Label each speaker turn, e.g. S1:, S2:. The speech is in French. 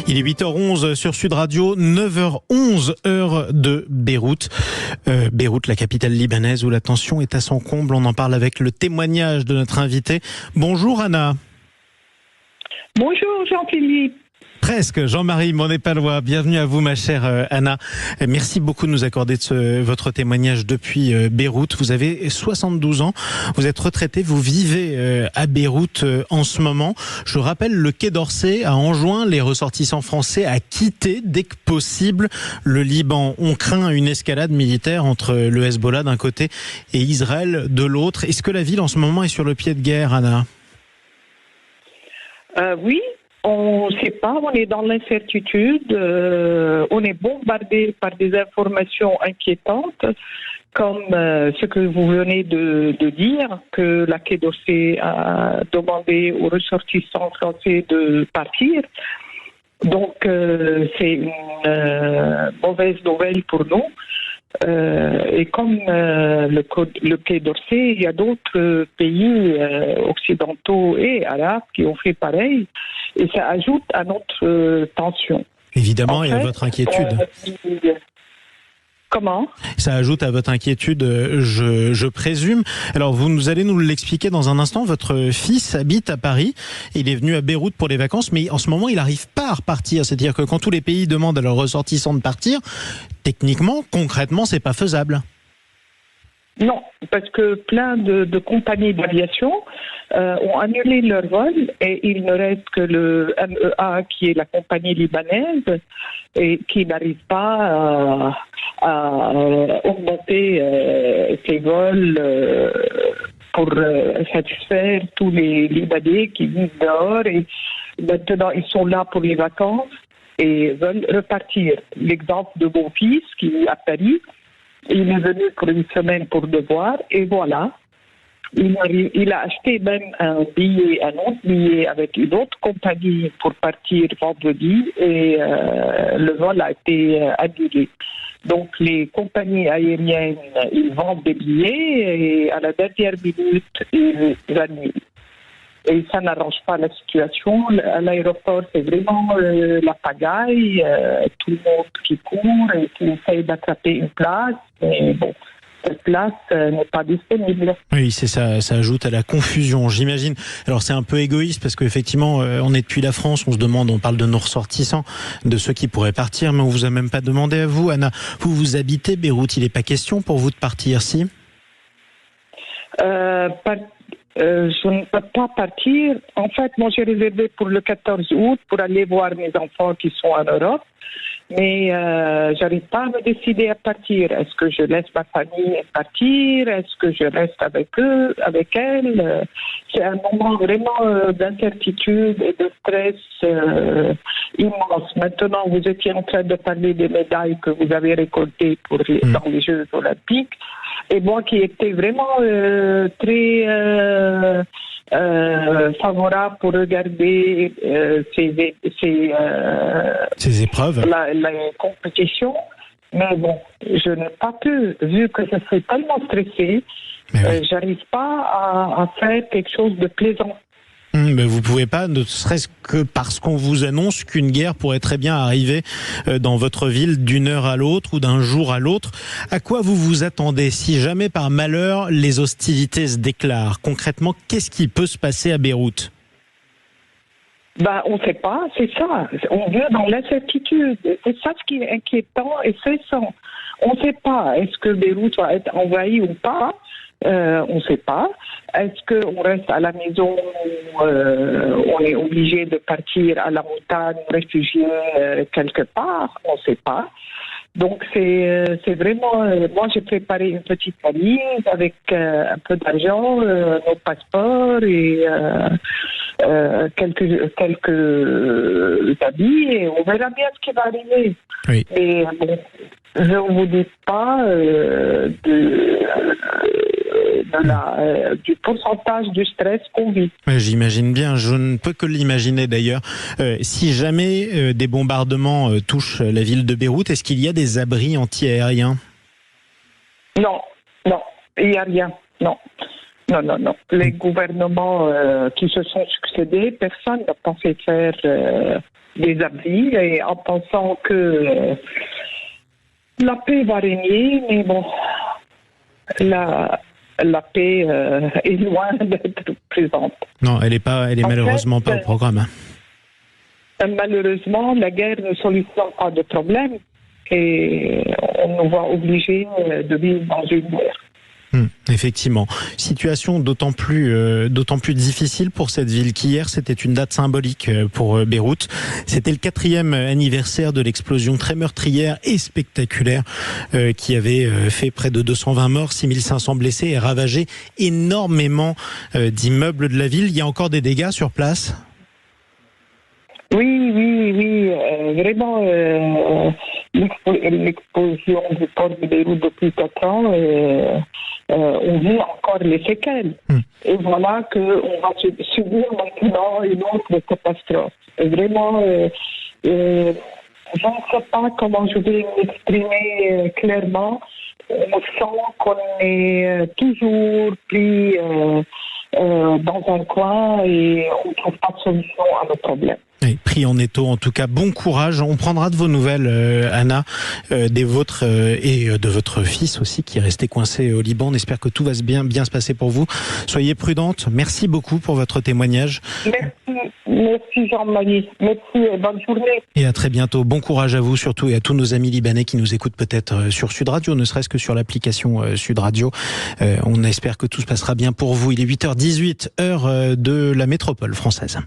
S1: Il est 8h11 sur Sud Radio, 9h11 heure de Beyrouth. Beyrouth, la capitale libanaise où la tension est à son comble. On en parle avec le témoignage de notre invité. Bonjour Anna.
S2: Bonjour Jean-Philippe.
S1: Presque, Jean-Marie Monépalois. Bienvenue à vous ma chère Anna. Merci beaucoup de nous accorder votre témoignage depuis Beyrouth. Vous avez 72 ans, vous êtes retraité, vous vivez à Beyrouth en ce moment. Je rappelle, le Quai d'Orsay a enjoint les ressortissants français à quitter dès que possible le Liban. On craint une escalade militaire entre le Hezbollah d'un côté et Israël de l'autre. Est-ce que la ville en ce moment est sur le pied de guerre, Anna ?
S2: Oui. On ne sait pas, on est dans l'incertitude, on est bombardé par des informations inquiétantes, comme ce que vous venez de dire, que la Quai d'Orsay a demandé aux ressortissants français de partir. Donc c'est une mauvaise nouvelle pour nous. Et comme le Quai d'Orsay, il y a d'autres pays occidentaux et arabes qui ont fait pareil, et ça ajoute à notre tension.
S1: Évidemment, et à votre inquiétude.
S2: Comment ?
S1: Ça ajoute à votre inquiétude, je présume. Alors, vous allez nous l'expliquer dans un instant. Votre fils habite à Paris. Il est venu à Beyrouth pour les vacances, mais en ce moment, il n'arrive pas à repartir. C'est-à-dire que quand tous les pays demandent à leurs ressortissants de partir, techniquement, concrètement, c'est pas faisable.
S2: Non, parce que plein de compagnies d'aviation ont annulé leur vol et il ne reste que le MEA qui est la compagnie libanaise et qui n'arrive pas à augmenter ses vols pour satisfaire tous les Libanais qui vivent dehors et maintenant ils sont là pour les vacances et veulent repartir. L'exemple de mon fils qui est à Paris, il est venu pour une semaine pour devoir et voilà. Il a acheté même un autre billet avec une autre compagnie pour partir vendredi et le vol a été annulé. Donc les compagnies aériennes, ils vendent des billets et à la dernière minute, ils annulent. Et ça n'arrange pas la situation. À l'aéroport, c'est vraiment la pagaille, tout le monde qui court et qui essaye d'attraper une place. Mais bon, cette place n'est pas disponible.
S1: Oui, c'est ça. Ça ajoute à la confusion, j'imagine. Alors c'est un peu égoïste parce qu'effectivement, on est depuis la France, on se demande, on parle de nos ressortissants, de ceux qui pourraient partir, mais on vous a même pas demandé à vous, Anna. Vous habitez Beyrouth, il n'est pas question pour vous de partir, si ?
S2: Je ne peux pas partir. En fait, moi, j'ai réservé pour le 14 août pour aller voir mes enfants qui sont en Europe. Mais j'arrive pas à me décider à partir. Est-ce que je laisse ma famille partir? Est-ce que je reste avec eux, avec elles? C'est un moment vraiment d'incertitude et de stress immense. Maintenant, vous étiez en train de parler des médailles que vous avez récoltées dans les Jeux Olympiques. Et moi qui étais vraiment très favorable pour regarder ces
S1: épreuves,
S2: la compétition, mais bon, je n'ai pas pu, vu que je suis tellement stressée, j'arrive pas à faire quelque chose de plaisant.
S1: Mais vous pouvez pas, ne serait-ce que parce qu'on vous annonce qu'une guerre pourrait très bien arriver dans votre ville d'une heure à l'autre ou d'un jour à l'autre. À quoi vous vous attendez si jamais par malheur les hostilités se déclarent? Concrètement, qu'est-ce qui peut se passer à Beyrouth?
S2: On ne sait pas, c'est ça. On vit dans l'incertitude. C'est ça ce qui est inquiétant et stressant. On ne sait pas. Est-ce que Beyrouth va être envahi ou pas? On ne sait pas. Est-ce qu'on reste à la maison ou on est obligé de partir à la montagne, réfugié quelque part? On ne sait pas. Donc c'est vraiment... moi, j'ai préparé une petite valise avec un peu d'argent, nos passeports et quelques habits et on verra bien ce qui va arriver.
S1: Oui.
S2: Mais bon, je ne vous dis pas du pourcentage du stress qu'on vit.
S1: J'imagine bien, je ne peux que l'imaginer d'ailleurs. Si jamais des bombardements touchent la ville de Beyrouth, est-ce qu'il y a des abris anti-aériens ?
S2: Non, il n'y a rien, non. Non. Les gouvernements qui se sont succédés, personne n'a pensé faire des abris et en pensant que la paix va régner, mais bon, la paix est loin d'être présente.
S1: Non, elle est malheureusement pas au programme.
S2: Malheureusement, la guerre ne solutionne pas de problème et on nous voit obligés de vivre dans une guerre.
S1: Effectivement. Situation d'autant plus difficile pour cette ville qu'hier, c'était une date symbolique pour Beyrouth. C'était le 4e anniversaire de l'explosion très meurtrière et spectaculaire qui avait fait près de 220 morts, 6500 blessés et ravagé énormément d'immeubles de la ville. Il y a encore des dégâts sur place ?
S2: Oui. Vraiment, l'explosion du port de Beyrouth depuis 4 ans, on vit encore les séquelles. Et voilà qu'on va subir maintenant une autre catastrophe. Vraiment, je ne sais pas comment je vais m'exprimer clairement. On sent qu'on est toujours pris dans un coin et on ne trouve pas de solution à nos problèmes.
S1: Oui, pris en étau, en tout cas, bon courage. On prendra de vos nouvelles, Anna, des vôtres et de votre fils aussi qui est resté coincé au Liban. On espère que tout va bien se passer pour vous. Soyez prudente. Merci beaucoup pour votre témoignage.
S2: Merci Jean-Marie. Merci et bonne journée.
S1: Et à très bientôt. Bon courage à vous surtout et à tous nos amis libanais qui nous écoutent peut-être sur Sud Radio, ne serait-ce que sur l'application Sud Radio. On espère que tout se passera bien pour vous. Il est 8h18, heure de la métropole française.